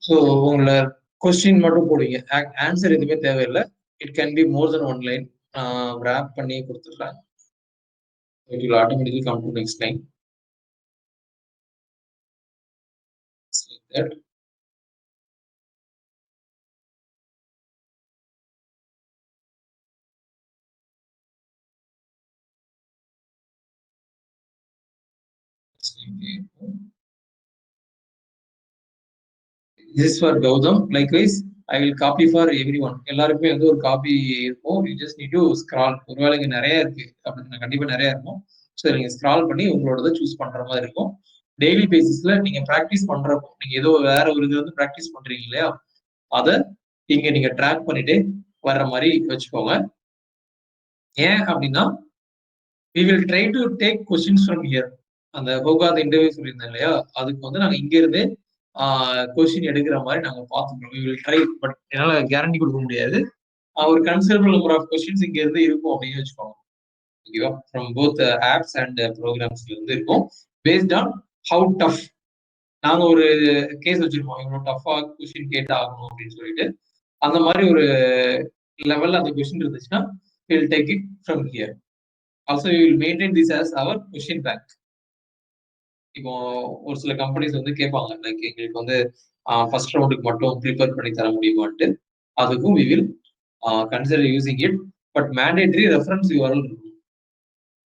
ஸோ உங்களை கொஸ்டின் மட்டும் போடுவீங்க, ஆன்சர் எதுவுமே தேவையில்லை. It can be more than one line. Wrap பண்ணி கொடுத்துட்றேன். It will automatically come to next line. Like that. This is for Gautam. Likewise, I will copy for everyone. எல்லாருக்குமே வந்து ஒரு காப்பி இருக்கும். You just need to scroll. ஒருவேளை இங்க நிறைய இருக்கு அப்படின்னு, கண்டிப்பா நிறைய இருக்கும். ஸோ நீங்க ஸ்க்ரால் பண்ணி உங்களோட சூஸ் பண்ற மாதிரி இருக்கும். டெய்லி பேசிஸ்ல நீங்க ப்ராக்டிஸ் பண்றப்போ, நீங்க ஏதோ வேற ஒரு இது வந்து ப்ராக்டிஸ் பண்றீங்க இல்லையா, அதை இங்க நீங்க ட்ராக் பண்ணிட்டு வர்ற மாதிரி வச்சுக்கோங்க. ஏன் அப்படின்னா we will try to take questions from here. அந்த ஹோகாத இன்டர்வியூ சொல்லியிருந்தேன் இல்லையா, அதுக்கு வந்து நாங்க இங்க இருந்து கொஸ்டின் எடுக்கிற மாதிரி நாங்க பார்த்துக்கிறோம். we will try, பட் என்னால கேரண்டி கொடுக்க முடியாது. ஒரு கன்சிடரபிள் நம்பர் ஆஃப் கொஸ்டின்ஸ் இங்க இருந்து இருக்கும் அப்படின்னு வச்சுக்கோங்க. ஓகேவா? ஃப்ரம் போத் ஆப்ஸ் அண்ட் ப்ரோக்ராம்ஸ்ல இருந்து இருக்கும். பேஸ்ட் ஆன் ஹவு டஃப், நாங்க ஒரு கேஸ் வச்சிருப்போம், இவ்வளவு டஃபா கொஸ்டின் கேட்டா ஆகணும் அப்படின்னு சொல்லிட்டு. அந்த மாதிரி ஒரு லெவல்ல அந்த கொஸ்டின் இருந்துச்சுன்னா we'll take it from here. Also we will maintain this as our question bank. இப்போ ஒரு சில கம்பெனிஸ் வந்து கேட்பாங்க, லைக் எங்களுக்கு வந்து ஃபர்ஸ்ட் ரவுண்டுக்கு மட்டும் ப்ரிப்பேர் பண்ணி தர முடியுமான்ட்டு. அதுக்கும் we will consider using it, but mandatory reference URL இருக்கும்.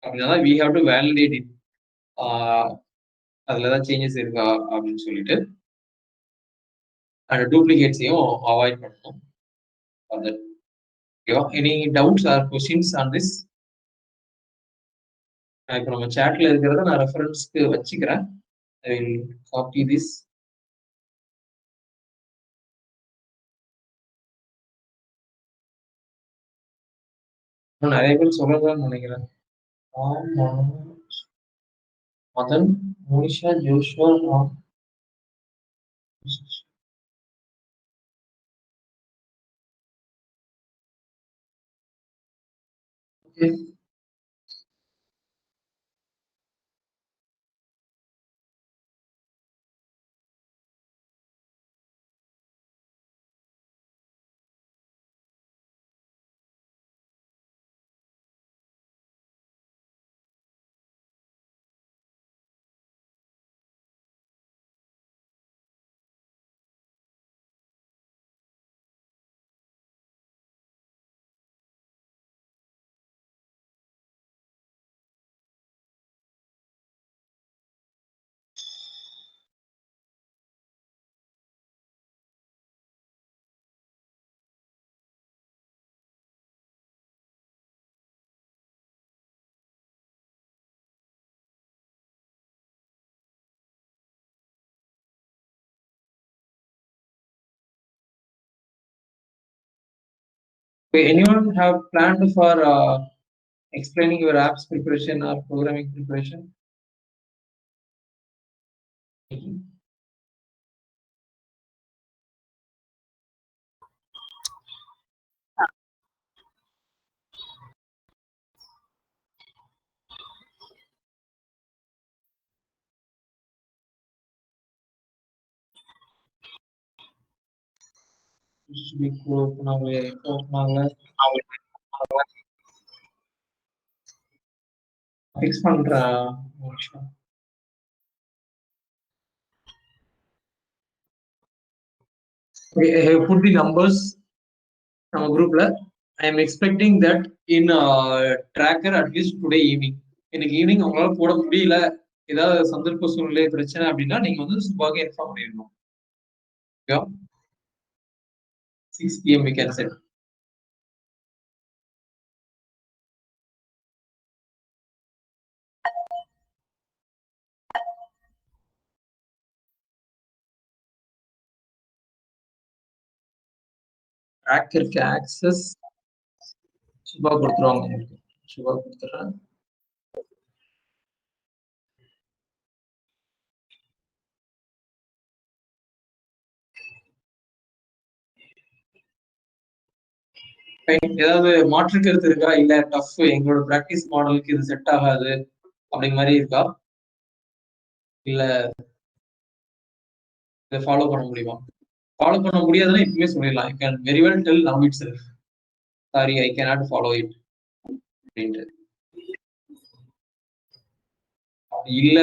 அப்படின்னா we have to validate it. அதுல ஏதாவது சேஞ்சஸ் இருக்கா அப்படின்னு சொல்லிட்டு, அந்த டூப்ளிகேட்ஸையும் அவாய்ட் பண்ணணும். Any doubts or questions on this? இப்போ நம்ம சாட்ல இருக்கிறத நான் ரெஃபரன்ஸ்க்கு வச்சுக்கிறேன். I will copy this. நிறைய பேர் சொல்லலாம்னு நினைக்கிறேன். Madan, Monisha, Joshua, Ram. Okay. Okay, anyone have planned for explaining your apps preparation or programming preparation? Fix பண்ற விஷயம். Put the numbers நம்ம குரூப்ல. I am expecting that in tracker at least today evening. இன்னைக்கு evening உங்களால போட முடியல, ஏதாவது சந்தர்ப்ப சூழ்நிலை பிரச்சனை அப்படின்னா நீங்க வந்து சுபாக இன்ஃபார்ம் பண்ணிடணும். 6 PM we can set. ட்ராக்கருக்கு ஆக்சஸ் சுபா கொடுத்துருவாங்க உங்களுக்கு. சுபா கொடுத்துட்றேன். ஏதாவது மாற்று கருத்து இருக்கா? இல்ல டஃப் எங்களோட பிராக்டிஸ் மாடலுக்கு இது செட் ஆகாது அப்படிங்கிற மாதிரி இருக்கா? இல்ல இதை ஃபாலோ பண்ண முடியுமா? ஃபாலோ பண்ண முடியாதுன்னா இப்பவுமே சொல்லிடலாம். You can very well tell now itself, sorry I cannot follow it அப்படின்ட்டு. இல்ல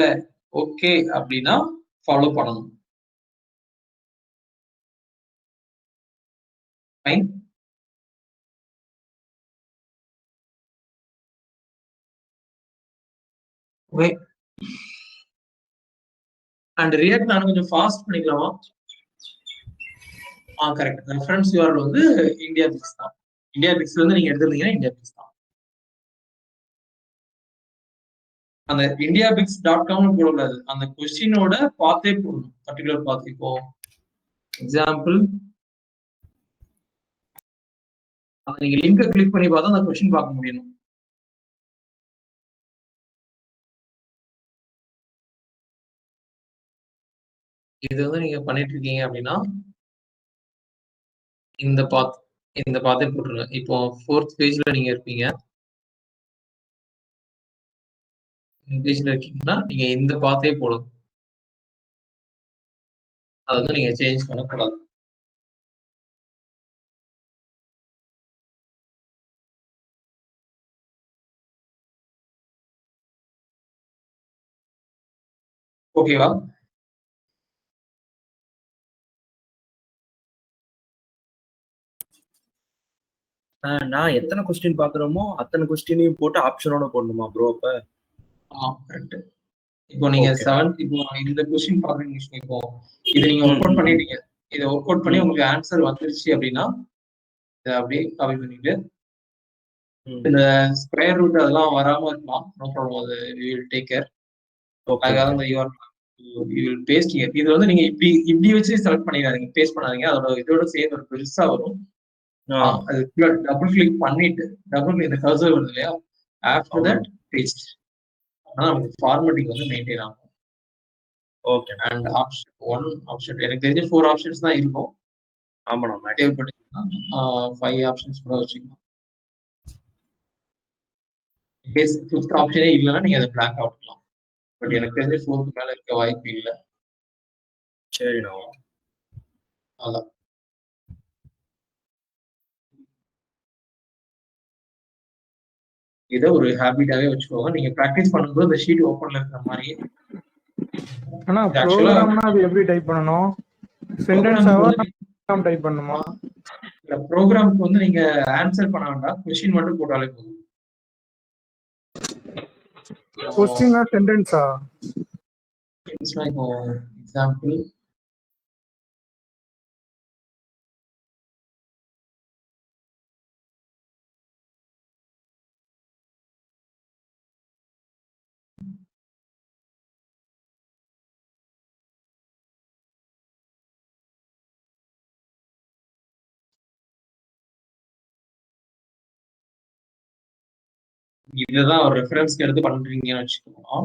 ஓகே அப்படின்னா ஃபாலோ பண்ணணும். ஃபைன். ஓகே. அண்ட் ரியாக்ட் நான் கொஞ்சம் ஃபாஸ்ட் பண்ணிக்கலாமா? கரெக்ட். ரெஃபரன்ஸ் யூஆர்எல் வந்து இந்தியா பிக்ஸ் தான். இந்தியா பிக்ஸ் வந்து நீங்க எடுத்துருந்தீங்கன்னா இந்தியா பிக்ஸ் தான். அந்த இந்தியா பிக்ஸ் .com போடக்கூடாது, அந்த கொஸ்டினோட பாத்தே போடணும், பர்டிகுலர் பாத். இப்போ எக்ஸாம்பிள் நீங்க லிங்கை கிளிக் பண்ணி பார்த்தா அந்த கொஸ்டின் பார்க்க முடியணும். இது வந்து நீங்க பண்ணிட்டு இருக்கீங்க அப்படின்னா இந்த பாத்தே போட்டுருங்க. இப்போ 4th பேஜ்ல நீங்க இருப்பீங்க. பேஜ்ல இருக்கீங்கன்னா நீங்க இந்த பாத்தே போடுங்க. அதை வந்து நீங்க சேஞ்ச் பண்ணக்கூடாது. ஓகேவா? நான் எத்தனை கொஸ்டின் பாக்குறோமோ அத்தனை கொஸ்டினையும் போட்டு ஆப்ஷனோட போடணுமா ப்ரோ? அப்ப கரெக்ட். இப்போ நீங்க 7th இப்போ இந்த கொஸ்டின் பாக்குறீங்க. இப்போ இதை நீங்க ஒர்க் அவுட் பண்ணிட்டீங்க. இதை ஒர்க் அவுட் பண்ணி உங்களுக்கு ஆன்சர் வந்துருச்சு அப்படின்னா இதை அப்படியே காப்பி பண்ணிட்டு இந்த ஸ்கொயர் ரூட் அதெல்லாம் வராம இருக்கலாம். நோ ப்ராப்ளம், அது வி வில் டேக் கேர். அதுக்காக அந்த யூ வில் பேஸ்ட் ஹியர். இது வந்து நீங்க இப்படி வச்சு செலக்ட் பண்ணிடாதீங்க, பேஸ்ட் பண்ணாதீங்க. அதோட இதோட சேர்ந்து ஒரு பெருசா வரும். அது டபுள் கிளிக் பண்ணிட்டு இந்த கர்சர் வருது இல்லையா, ஆஃப்டர் தட் பேஸ்ட். ஆனா நமக்கு ஃபார்மேட்டிங் வந்து மெயின்டைன் ஆகும். ஓகே. அண்ட் ஆப்ஷன் 1 ஆப்ஷன் எனக்கு தெரிஞ்ச 4 ஆப்ஷன்ஸ் தான் இருக்கும். ஆமாண்ணா, தேவைப்பட்டுச்சுன்னா 5 ஆப்ஷன்ஸ் கூட வச்சுக்கலாம். கேஸ் 5th ஆப்ஷனே இல்லைன்னா நீங்க அதை பிளாக் அவுட்லாம். பட் எனக்கு தெரிஞ்ச 4th மேல இருக்க வாய்ப்பு இல்லை. சரிண்ணா. அதான் இதை ஒரு ஹேபிட்டாவே வச்சுக்கோங்க. நீங்க பிராக்டிஸ் பண்ணும்போது இந்த ஷீட் ஓப்பன்ல இருக்கிற மாதிரியே. ஆனா ப்ரோகிராம்னா அது எப்படி டைப் பண்ணனும்? சென்டென்ஸாவா டைப் பண்ணனுமா? இல்ல, ப்ரோகிராம்க்கு வந்து நீங்க ஆன்சர் பண்ண வேண்டாம், क्वेश्चन மட்டும் போட்டாலே போதும். क्वेश्चनனா சென்டென்ஸா? இப்போ எக்ஸாம்பிள் இதுதான் ஒரு ரெஃபரன்ஸ்க்கு எடுத்து பண்றீங்கன்னு வச்சுக்கோங்க.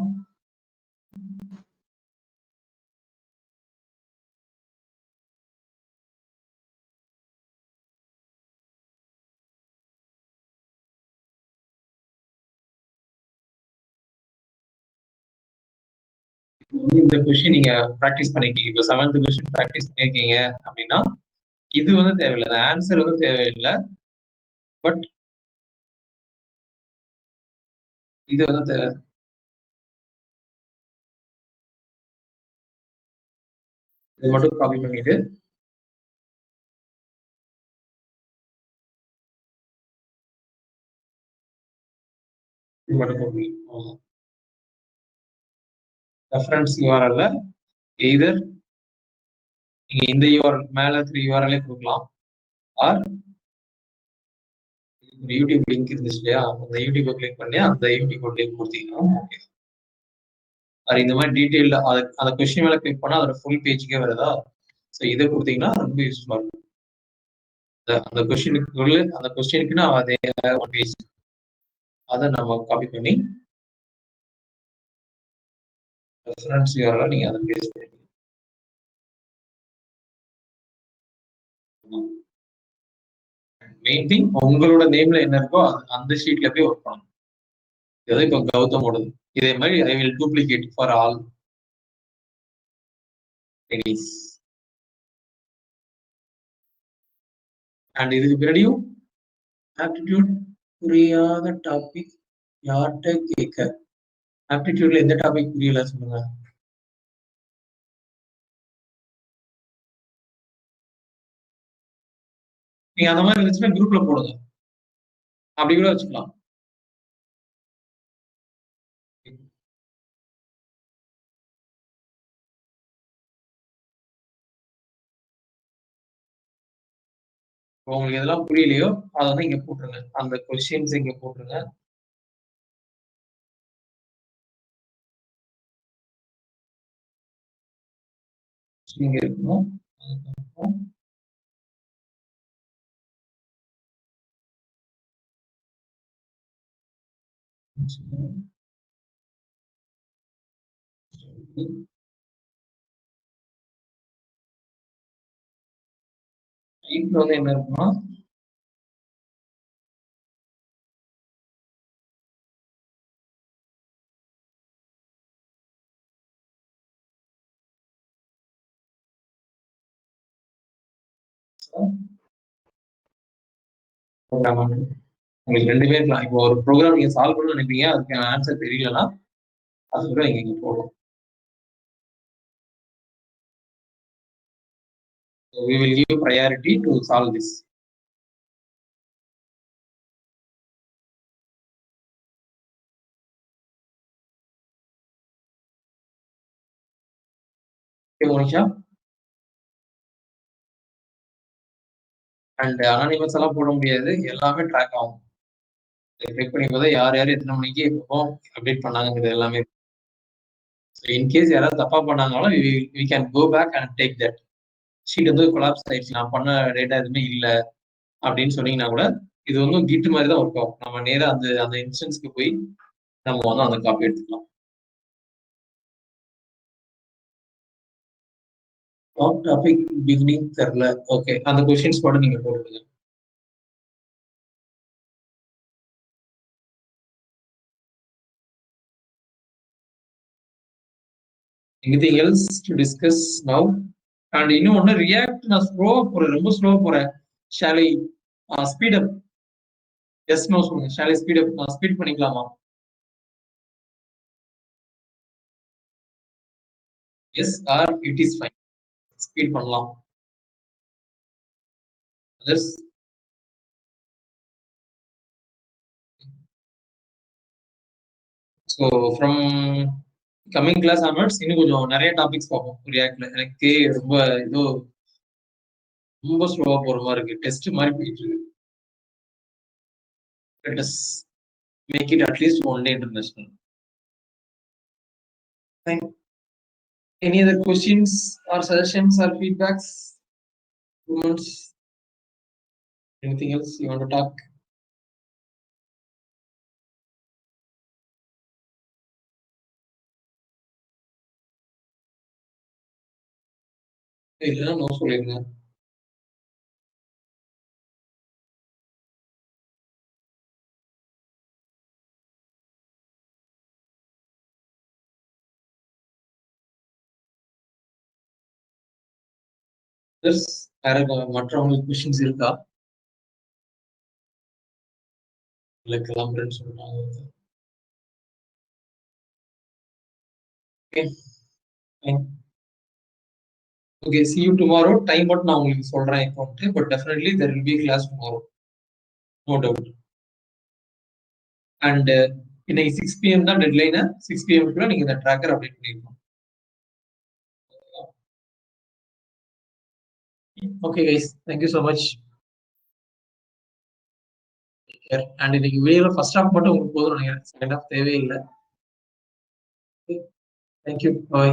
இந்த கொஸ்டின் நீங்க ப்ராக்டிஸ் பண்ணிருக்கீங்க. இப்போ 7th கொஸ்டின் ப்ராக்டிஸ் பண்ணிருக்கீங்க அப்படின்னா இது வந்து தேவையில்லை, ஆன்சர் வந்து தேவையில்லை. பட் இது வந்து தேவை. இது மட்டும் காப்பி பண்ணிட்டு இது மட்டும் காப்பி. ரெஃபரன்ஸ் யூஆர்எல்ல எய்தர் நீங்க இந்த யூஆர்எல் மேல இருக்கிற யூஆர்எல்லே கொடுக்கலாம், ஆர் யூடியூப் லிங்க் இருந்துச்சு இல்லையா, அந்த யூடியூபை கிளிக் பண்ணி அந்த யூடியூப் லிங்க் கொடுத்தீங்கன்னா ஓகே. அது இந்த மாதிரி டீட்டெயில்டு அந்த கொஸ்டின் மேலே கிளிக் பண்ணால் அதோட ஃபுல் பேஜுக்கே வருதா. ஸோ இதை கொடுத்தீங்கன்னா ரொம்ப யூஸ்ஃபுல்லாக இருக்கும். அந்த கொஸ்டினுக்குள்ள அந்த கொஸ்டினுக்குன்னா அதே ஒரு பேஜ் அதை நம்ம காப்பி பண்ணி ரெஃபரன்ஸ் யூஆர்எல் நீங்கள் அதை பேஸ்ட் பண்ணி மெயின் திங் உங்களோட நேம்ல என்ன இருக்கோ அந்த ஷீட்ல போய் ஒர்க் பண்ணணும். இது இப்போ கௌதமோடது. இதே மாதிரி I will duplicate for all Dennis. And இதுக்கு பின்னாடியும் ஆப்டிடியூட் புரியாத டாபிக் யார்கிட்ட கேட்க. ஆப்டிடியூட்ல எந்த டாபிக் புரியல சொல்லுங்க. நீங்க அந்த மாதிரி இருந்துச்சுன்னா குரூப்ல போடுங்க, அப்படி கூட வச்சுக்கலாம். உங்களுக்கு எதெல்லாம் புரியலையோ அதை வந்து இங்க போட்டுருங்க, அந்த கொஸ்டின்ஸ் இங்க போட்டுருங்க. இங்க இருக்கணும். டைப்ல வந்து என்ன இருக்குன்னா உங்களுக்கு 2 பேர் இருக்கலாம். இப்போ ஒரு ப்ரோக்ராம் நீங்க சால்வ் பண்ணணும்னு நினைப்பீங்க, அதுக்கான ஆன்சர் தெரியலன்னா அது கூட இங்க போடும். We will give priority to solve this. Okay, Monisha. And anonymous எல்லாம் போட முடியாது, எல்லாமே ட்ராக் ஆகும். கிளிக் பண்ணி போதா யார் யார் எத்தனை மணிக்கு எப்போ அப்டேட் பண்ணாங்கிறது எல்லாமே. இன்கேஸ் யாராவது தப்பா பண்ணாங்களோ we can go back and take that. Sheet வந்து கொலாப்ஸ் ஆயிடுச்சு, நான் பண்ண டேட்டா எதுவுமே இல்லை அப்படின்னு சொன்னீங்கன்னா கூட இது வந்து கிட் மாதிரி தான் ஒர்க் ஆகும். நம்ம நேராக அந்த இன்ஸ்டன்ஸ்க்கு போய் நம்ம வந்து அந்த காப்பி எடுத்துக்கலாம். டாபிக் பிகினிங் தெரியல. ஓகே, அந்த கொஸ்டின்ஸ் கூட நீங்க போடுங்க. Anything else to discuss now? And இன்னொன்னு ரியாக்ட் நான் ஸ்லோவா போறேன், ரொம்ப ஸ்லோவா போறேன். Shall I speed up? Yes no சொல்லுங்க. Shall I speed up? நான் ஸ்பீட் பண்ணிக்கலாமா? Yes or it is fine, speed பண்ணலாம். Others? So from coming class onwards இன்னும் கொஞ்சம் நிறைய டாபிக்ஸ் பார்ப்போம் ரியாக்ட்ல. எனக்கு ரொம்ப ஏதோ ரொம்ப ஸ்லோவா போற மாதிரி இருக்கு, டெஸ்ட் மாதிரி போயிட்டு இருக்கு. Let us make it at least one day international. Thank you. Any other questions or suggestions or feedbacks? Anything else you want to talk? இல்லைன்னா நோ சொல்லிருங்க. வேற மற்றவங்களுக்கு கொஸ்டின்ஸ் இருக்கா? இல்ல கிளம்புறேன்னு சொல்றாங்க. Okay, see you tomorrow. Time மட்டும் நான் உங்களுக்கு சொல்றேன் இப்போ, but definitely there will be class tomorrow, no doubt. And இன்னைக்கு 6 PM தான் டெட்லைன். 6 PM குள்ள நீங்க இந்த ட்ராக்கர் அப்டேட் பண்ணிருக்கணும். Okay guys, thank you so much. And இன்னைக்கு வீடியோல ஃபர்ஸ்ட் ஹாஃப் மட்டும் உங்களுக்கு போதும்னு நினைக்கிறேன். செகண்ட் ஹாஃப் தேவையில்லை. Thank you. Bye.